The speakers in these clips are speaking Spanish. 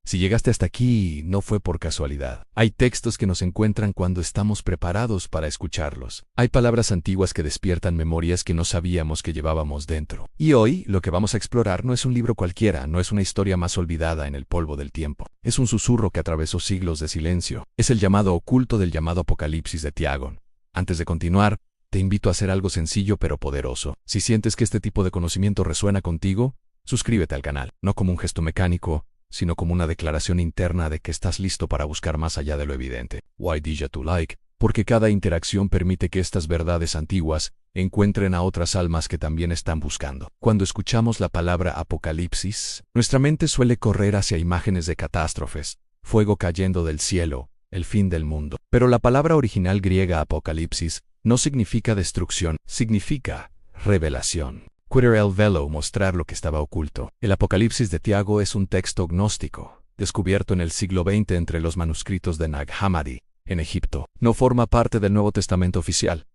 Si llegaste hasta aquí, no fue por casualidad. Hay textos que nos encuentran cuando estamos preparados para escucharlos. Hay palabras antiguas que despiertan memorias que no sabíamos que llevábamos dentro. Y hoy, lo que vamos a explorar no es un libro cualquiera, no es una historia más olvidada en el polvo del tiempo. Es un susurro que atravesó siglos de silencio. Es el llamado oculto del llamado Apocalipsis de Tiago. Antes de continuar, te invito a hacer algo sencillo pero poderoso. Si sientes que este tipo de conocimiento resuena contigo, suscríbete al canal, no como un gesto mecánico, sino como una declaración interna de que estás listo para buscar más allá de lo evidente. Why did you like? Porque cada interacción permite que estas verdades antiguas encuentren a otras almas que también están buscando. Cuando escuchamos la palabra apocalipsis, nuestra mente suele correr hacia imágenes de catástrofes, fuego cayendo del cielo, el fin del mundo. Pero la palabra original griega apocalipsis no significa destrucción, significa revelación. Quitter el velo, mostrar lo que estaba oculto. El Apocalipsis de Tiago es un texto gnóstico, descubierto en el siglo XX entre los manuscritos de Nag Hammadi, en Egipto. No forma parte del Nuevo Testamento oficial.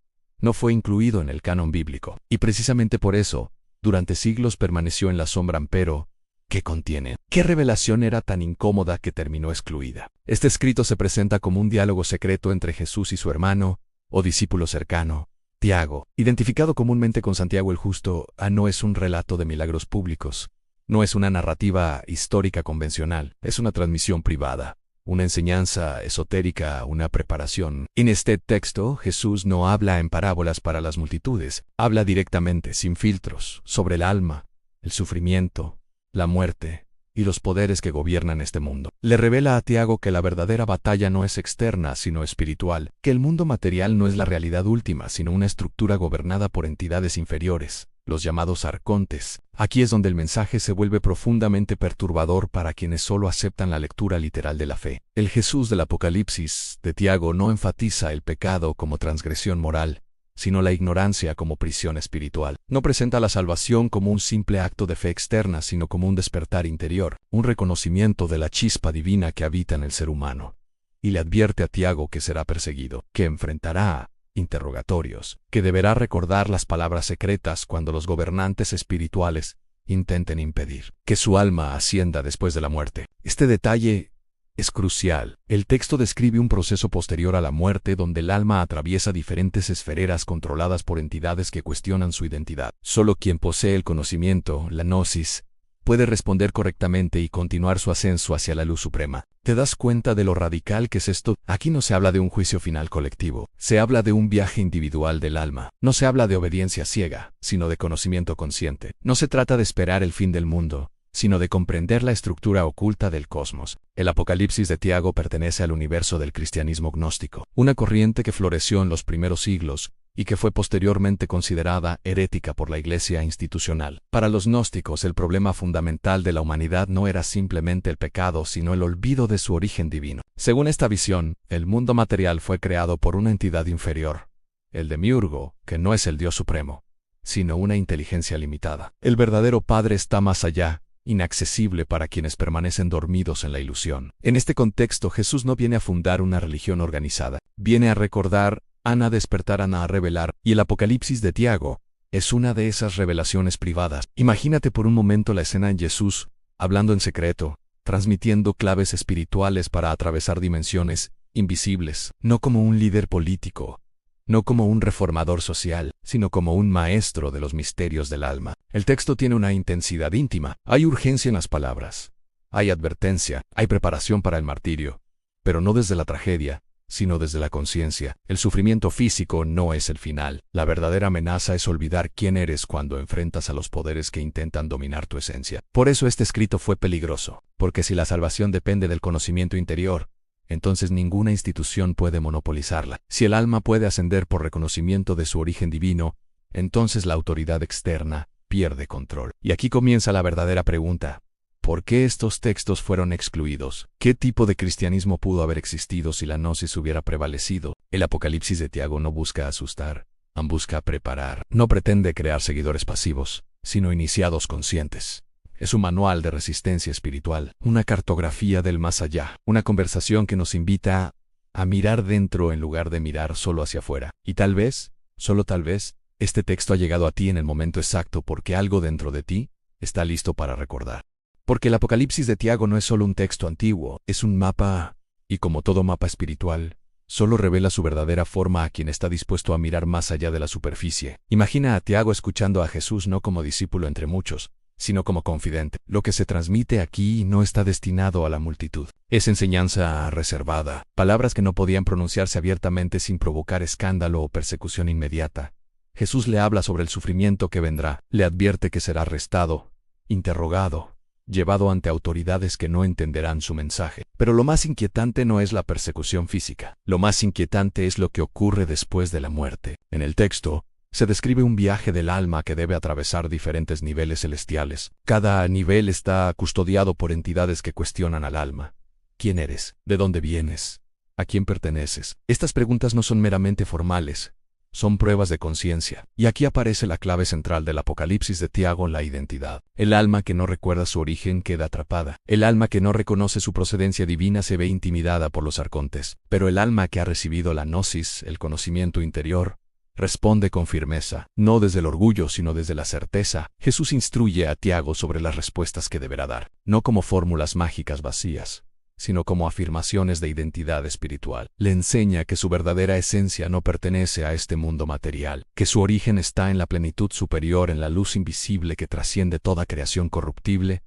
No fue incluido en el canon bíblico. Y precisamente por eso, durante siglos permaneció en la sombra. Pero, ¿qué contiene? ¿Qué revelación era tan incómoda que terminó excluida? Este escrito se presenta como un diálogo secreto entre Jesús y su hermano, o discípulo cercano, Tiago, identificado comúnmente con Santiago el Justo. No es un relato de milagros públicos, no es una narrativa histórica convencional, es una transmisión privada, una enseñanza esotérica, una preparación. En este texto, Jesús no habla en parábolas para las multitudes, habla directamente, sin filtros, sobre el alma, el sufrimiento, la muerte y los poderes que gobiernan este mundo. Le revela a Tiago que la verdadera batalla no es externa, sino espiritual, que el mundo material no es la realidad última, sino una estructura gobernada por entidades inferiores, los llamados arcontes. Aquí es donde el mensaje se vuelve profundamente perturbador para quienes solo aceptan la lectura literal de la fe. El Jesús del Apocalipsis de Tiago no enfatiza el pecado como transgresión moral, sino la ignorancia como prisión espiritual. No presenta la salvación como un simple acto de fe externa, sino como un despertar interior, un reconocimiento de la chispa divina que habita en el ser humano. Y le advierte a Tiago que será perseguido, que enfrentará interrogatorios, que deberá recordar las palabras secretas cuando los gobernantes espirituales intenten impedir que su alma ascienda después de la muerte. Este detalle es crucial. El texto describe un proceso posterior a la muerte donde el alma atraviesa diferentes esferas controladas por entidades que cuestionan su identidad. Solo quien posee el conocimiento, la gnosis, puede responder correctamente y continuar su ascenso hacia la luz suprema. ¿Te das cuenta de lo radical que es esto? Aquí no se habla de un juicio final colectivo, se habla de un viaje individual del alma. No se habla de obediencia ciega, sino de conocimiento consciente. No se trata de esperar el fin del mundo, sino de comprender la estructura oculta del cosmos. El Apocalipsis de Tiago pertenece al universo del cristianismo gnóstico, una corriente que floreció en los primeros siglos y que fue posteriormente considerada herética por la Iglesia institucional. Para los gnósticos, el problema fundamental de la humanidad no era simplemente el pecado, sino el olvido de su origen divino. Según esta visión, el mundo material fue creado por una entidad inferior, el demiurgo, que no es el Dios supremo, sino una inteligencia limitada. El verdadero Padre está más allá, inaccesible para quienes permanecen dormidos en la ilusión. En este contexto, Jesús no viene a fundar una religión organizada, viene a recordar, a despertar, a revelar, y el Apocalipsis de Tiago es una de esas revelaciones privadas. Imagínate por un momento la escena en Jesús, hablando en secreto, transmitiendo claves espirituales para atravesar dimensiones invisibles, no como un líder político, no como un reformador social, sino como un maestro de los misterios del alma. El texto tiene una intensidad íntima, hay urgencia en las palabras, hay advertencia, hay preparación para el martirio, pero no desde la tragedia, sino desde la conciencia. El sufrimiento físico no es el final. La verdadera amenaza es olvidar quién eres cuando enfrentas a los poderes que intentan dominar tu esencia. Por eso este escrito fue peligroso, porque si la salvación depende del conocimiento interior, entonces ninguna institución puede monopolizarla. Si el alma puede ascender por reconocimiento de su origen divino, entonces la autoridad externa pierde control. Y aquí comienza la verdadera pregunta. ¿Por qué estos textos fueron excluidos? ¿Qué tipo de cristianismo pudo haber existido si la gnosis hubiera prevalecido? El Apocalipsis de Tiago no busca asustar, busca preparar. No pretende crear seguidores pasivos, sino iniciados conscientes. Es un manual de resistencia espiritual, una cartografía del más allá, una conversación que nos invita a mirar dentro en lugar de mirar solo hacia afuera. Y tal vez, solo tal vez, este texto ha llegado a ti en el momento exacto porque algo dentro de ti está listo para recordar. Porque el Apocalipsis de Tiago no es solo un texto antiguo, es un mapa, y como todo mapa espiritual, solo revela su verdadera forma a quien está dispuesto a mirar más allá de la superficie. Imagina a Tiago escuchando a Jesús no como discípulo entre muchos, sino como confidente. Lo que se transmite aquí no está destinado a la multitud. Es enseñanza reservada, palabras que no podían pronunciarse abiertamente sin provocar escándalo o persecución inmediata. Jesús le habla sobre el sufrimiento que vendrá, le advierte que será arrestado, interrogado, llevado ante autoridades que no entenderán su mensaje. Pero lo más inquietante no es la persecución física. Lo más inquietante es lo que ocurre después de la muerte. En el texto, se describe un viaje del alma que debe atravesar diferentes niveles celestiales. Cada nivel está custodiado por entidades que cuestionan al alma. ¿Quién eres? ¿De dónde vienes? ¿A quién perteneces? Estas preguntas no son meramente formales. Son pruebas de conciencia. Y aquí aparece la clave central del Apocalipsis de Tiago, la identidad. El alma que no recuerda su origen queda atrapada. El alma que no reconoce su procedencia divina se ve intimidada por los arcontes. Pero el alma que ha recibido la gnosis, el conocimiento interior, responde con firmeza, no desde el orgullo, sino desde la certeza. Jesús instruye a Tiago sobre las respuestas que deberá dar, no como fórmulas mágicas vacías, sino como afirmaciones de identidad espiritual. Le enseña que su verdadera esencia no pertenece a este mundo material, que su origen está en la plenitud superior, en la luz invisible que trasciende toda creación corruptible.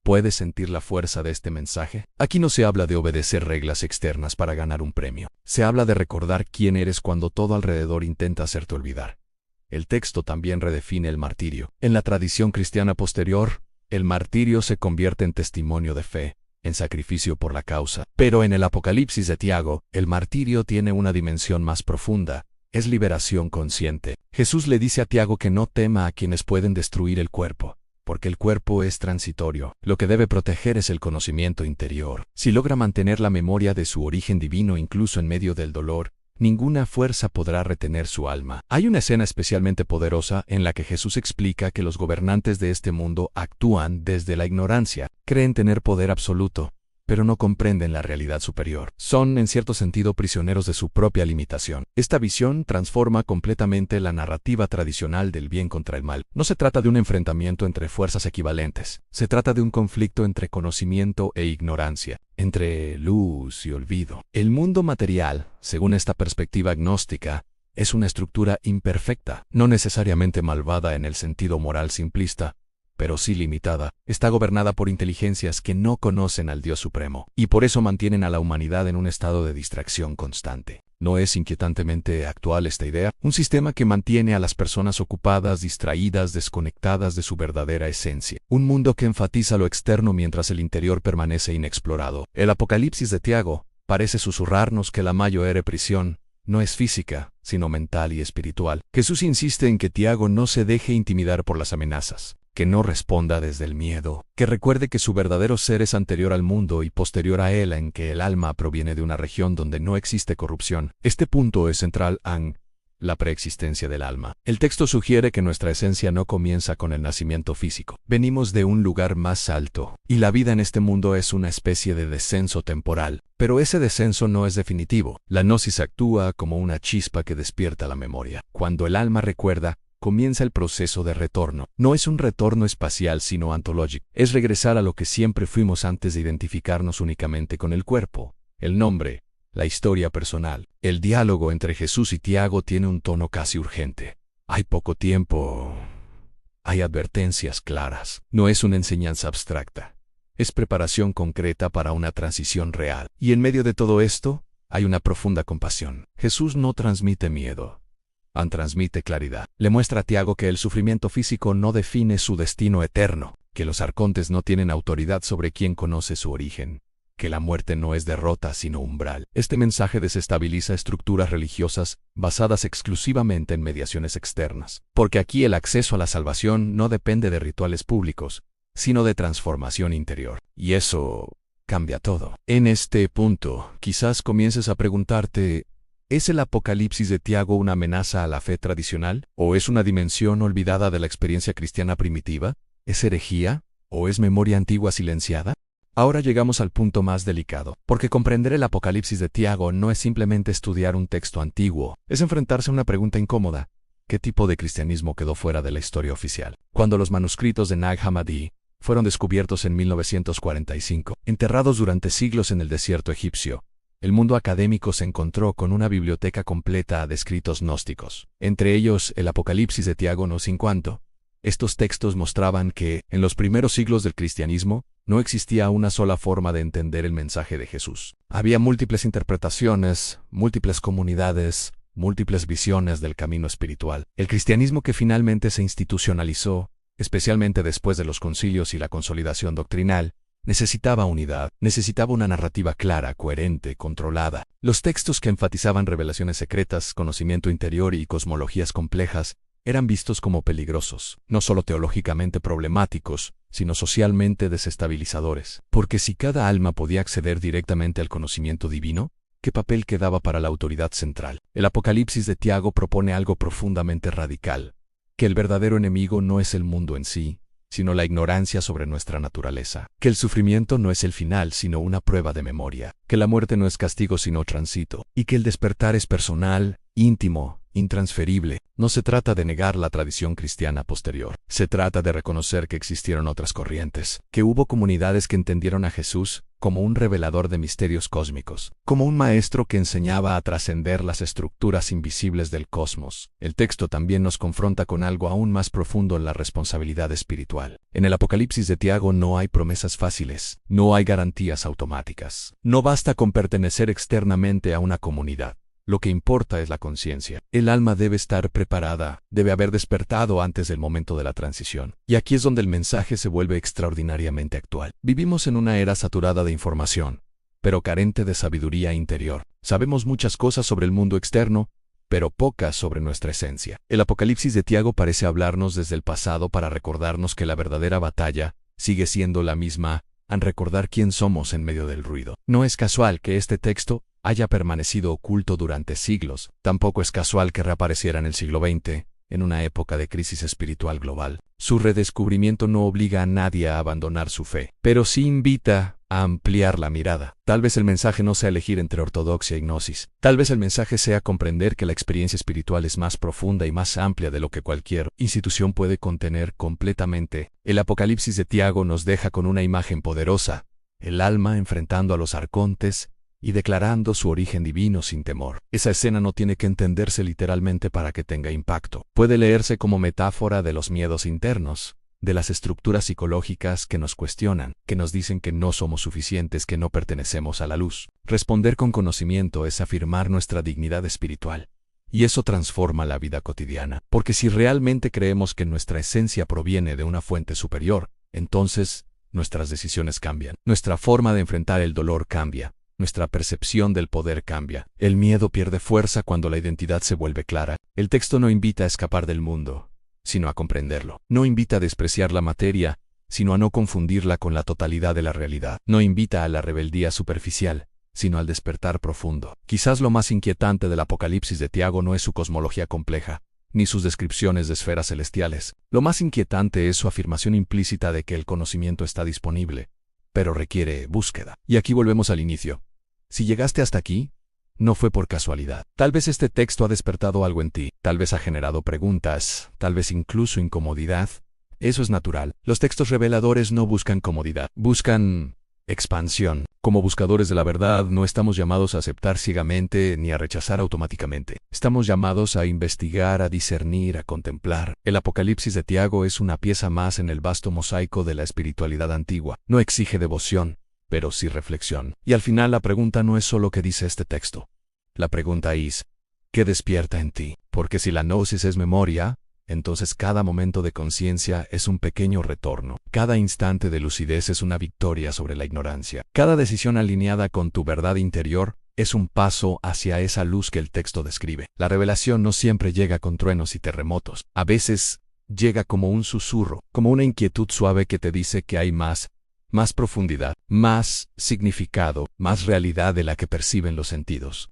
¿Puedes sentir la fuerza de este mensaje? Aquí no se habla de obedecer reglas externas para ganar un premio. Se habla de recordar quién eres cuando todo alrededor intenta hacerte olvidar. El texto también redefine el martirio. En la tradición cristiana posterior, el martirio se convierte en testimonio de fe, en sacrificio por la causa. Pero en el Apocalipsis de Tiago, el martirio tiene una dimensión más profunda. Es liberación consciente. Jesús le dice a Tiago que no tema a quienes pueden destruir el cuerpo, porque el cuerpo es transitorio. Lo que debe proteger es el conocimiento interior. Si logra mantener la memoria de su origen divino incluso en medio del dolor, ninguna fuerza podrá retener su alma. Hay una escena especialmente poderosa en la que Jesús explica que los gobernantes de este mundo actúan desde la ignorancia, creen tener poder absoluto, pero no comprenden la realidad superior. Son, en cierto sentido, prisioneros de su propia limitación. Esta visión transforma completamente la narrativa tradicional del bien contra el mal. No se trata de un enfrentamiento entre fuerzas equivalentes. Se trata de un conflicto entre conocimiento e ignorancia, entre luz y olvido. El mundo material, según esta perspectiva gnóstica, es una estructura imperfecta, no necesariamente malvada en el sentido moral simplista, pero sí limitada. Está gobernada por inteligencias que no conocen al Dios Supremo, y por eso mantienen a la humanidad en un estado de distracción constante. ¿No es inquietantemente actual esta idea? Un sistema que mantiene a las personas ocupadas, distraídas, desconectadas de su verdadera esencia. Un mundo que enfatiza lo externo mientras el interior permanece inexplorado. El Apocalipsis de Tiago parece susurrarnos que la mayor prisión no es física, sino mental y espiritual. Jesús insiste en que Tiago no se deje intimidar por las amenazas, que no responda desde el miedo, que recuerde que su verdadero ser es anterior al mundo y posterior a él, en que el alma proviene de una región donde no existe corrupción. Este punto es central en la preexistencia del alma. El texto sugiere que nuestra esencia no comienza con el nacimiento físico. Venimos de un lugar más alto, y la vida en este mundo es una especie de descenso temporal. Pero ese descenso no es definitivo. La gnosis actúa como una chispa que despierta la memoria. Cuando el alma recuerda, comienza el proceso de retorno. No es un retorno espacial, sino ontológico. Es regresar a lo que siempre fuimos antes de identificarnos únicamente con el cuerpo, el nombre, la historia personal. El diálogo entre Jesús y Tiago tiene un tono casi urgente. Hay poco tiempo. Hay advertencias claras. No es una enseñanza abstracta. Es preparación concreta para una transición real. Y en medio de todo esto, hay una profunda compasión. Jesús no transmite miedo. Transmite claridad. Le muestra a Tiago que el sufrimiento físico no define su destino eterno, que los arcontes no tienen autoridad sobre quien conoce su origen, que la muerte no es derrota sino umbral. Este mensaje desestabiliza estructuras religiosas basadas exclusivamente en mediaciones externas, porque aquí el acceso a la salvación no depende de rituales públicos, sino de transformación interior. Y eso cambia todo. En este punto, quizás comiences a preguntarte: ¿es el Apocalipsis de Tiago una amenaza a la fe tradicional? ¿O es una dimensión olvidada de la experiencia cristiana primitiva? ¿Es herejía? ¿O es memoria antigua silenciada? Ahora llegamos al punto más delicado, porque comprender el Apocalipsis de Tiago no es simplemente estudiar un texto antiguo, es enfrentarse a una pregunta incómoda: ¿qué tipo de cristianismo quedó fuera de la historia oficial? Cuando los manuscritos de Nag Hammadi, fueron descubiertos en 1945. Enterrados durante siglos en el desierto egipcio, el mundo académico se encontró con una biblioteca completa de escritos gnósticos. Entre ellos, el Apocalipsis de Tiago no 5. Estos textos mostraban que, en los primeros siglos del cristianismo, no existía una sola forma de entender el mensaje de Jesús. Había múltiples interpretaciones, múltiples comunidades, múltiples visiones del camino espiritual. El cristianismo que finalmente se institucionalizó, especialmente después de los concilios y la consolidación doctrinal, necesitaba unidad, necesitaba una narrativa clara, coherente, controlada. Los textos que enfatizaban revelaciones secretas, conocimiento interior y cosmologías complejas eran vistos como peligrosos, no solo teológicamente problemáticos, sino socialmente desestabilizadores. Porque si cada alma podía acceder directamente al conocimiento divino, ¿qué papel quedaba para la autoridad central? El Apocalipsis de Tiago propone algo profundamente radical, que el verdadero enemigo no es el mundo en sí, sino la ignorancia sobre nuestra naturaleza, que el sufrimiento no es el final, sino una prueba de memoria, que la muerte no es castigo, sino tránsito, y que el despertar es personal, íntimo, intransferible. No se trata de negar la tradición cristiana posterior, se trata de reconocer que existieron otras corrientes, que hubo comunidades que entendieron a Jesús como un revelador de misterios cósmicos, como un maestro que enseñaba a trascender las estructuras invisibles del cosmos. El texto también nos confronta con algo aún más profundo en la responsabilidad espiritual. En el Apocalipsis de Tiago no hay promesas fáciles, no hay garantías automáticas. No basta con pertenecer externamente a una comunidad. Lo que importa es la conciencia. El alma debe estar preparada, debe haber despertado antes del momento de la transición. Y aquí es donde el mensaje se vuelve extraordinariamente actual. Vivimos en una era saturada de información, pero carente de sabiduría interior. Sabemos muchas cosas sobre el mundo externo, pero pocas sobre nuestra esencia. El Apocalipsis de Tiago parece hablarnos desde el pasado para recordarnos que la verdadera batalla sigue siendo la misma, en recordar quién somos en medio del ruido. No es casual que este texto haya permanecido oculto durante siglos. Tampoco es casual que reapareciera en el siglo XX, en una época de crisis espiritual global. Su redescubrimiento no obliga a nadie a abandonar su fe, pero sí invita a ampliar la mirada. Tal vez el mensaje no sea elegir entre ortodoxia y gnosis. Tal vez el mensaje sea comprender que la experiencia espiritual es más profunda y más amplia de lo que cualquier institución puede contener completamente. El Apocalipsis de Tiago nos deja con una imagen poderosa, el alma enfrentando a los arcontes y declarando su origen divino sin temor. Esa escena no tiene que entenderse literalmente para que tenga impacto. Puede leerse como metáfora de los miedos internos, de las estructuras psicológicas que nos cuestionan, que nos dicen que no somos suficientes, que no pertenecemos a la luz. Responder con conocimiento es afirmar nuestra dignidad espiritual. Y eso transforma la vida cotidiana. Porque si realmente creemos que nuestra esencia proviene de una fuente superior, entonces nuestras decisiones cambian. Nuestra forma de enfrentar el dolor cambia. Nuestra percepción del poder cambia. El miedo pierde fuerza cuando la identidad se vuelve clara. El texto no invita a escapar del mundo, sino a comprenderlo. No invita a despreciar la materia, sino a no confundirla con la totalidad de la realidad. No invita a la rebeldía superficial, sino al despertar profundo. Quizás lo más inquietante del Apocalipsis de Tiago no es su cosmología compleja, ni sus descripciones de esferas celestiales. Lo más inquietante es su afirmación implícita de que el conocimiento está disponible, pero requiere búsqueda. Y aquí volvemos al inicio. Si llegaste hasta aquí, no fue por casualidad. Tal vez este texto ha despertado algo en ti, tal vez ha generado preguntas, tal vez incluso incomodidad. Eso es natural. Los textos reveladores no buscan comodidad, buscan expansión. Como buscadores de la verdad, no estamos llamados a aceptar ciegamente ni a rechazar automáticamente. Estamos llamados a investigar, a discernir, a contemplar. El Apocalipsis de Tiago es una pieza más en el vasto mosaico de la espiritualidad antigua. No exige devoción, pero sí reflexión. Y al final la pregunta no es solo qué dice este texto. La pregunta es, ¿qué despierta en ti? Porque si la gnosis es memoria, entonces cada momento de conciencia es un pequeño retorno. Cada instante de lucidez es una victoria sobre la ignorancia. Cada decisión alineada con tu verdad interior es un paso hacia esa luz que el texto describe. La revelación no siempre llega con truenos y terremotos. A veces llega como un susurro, como una inquietud suave que te dice que hay más profundidad, más significado, más realidad de la que perciben los sentidos.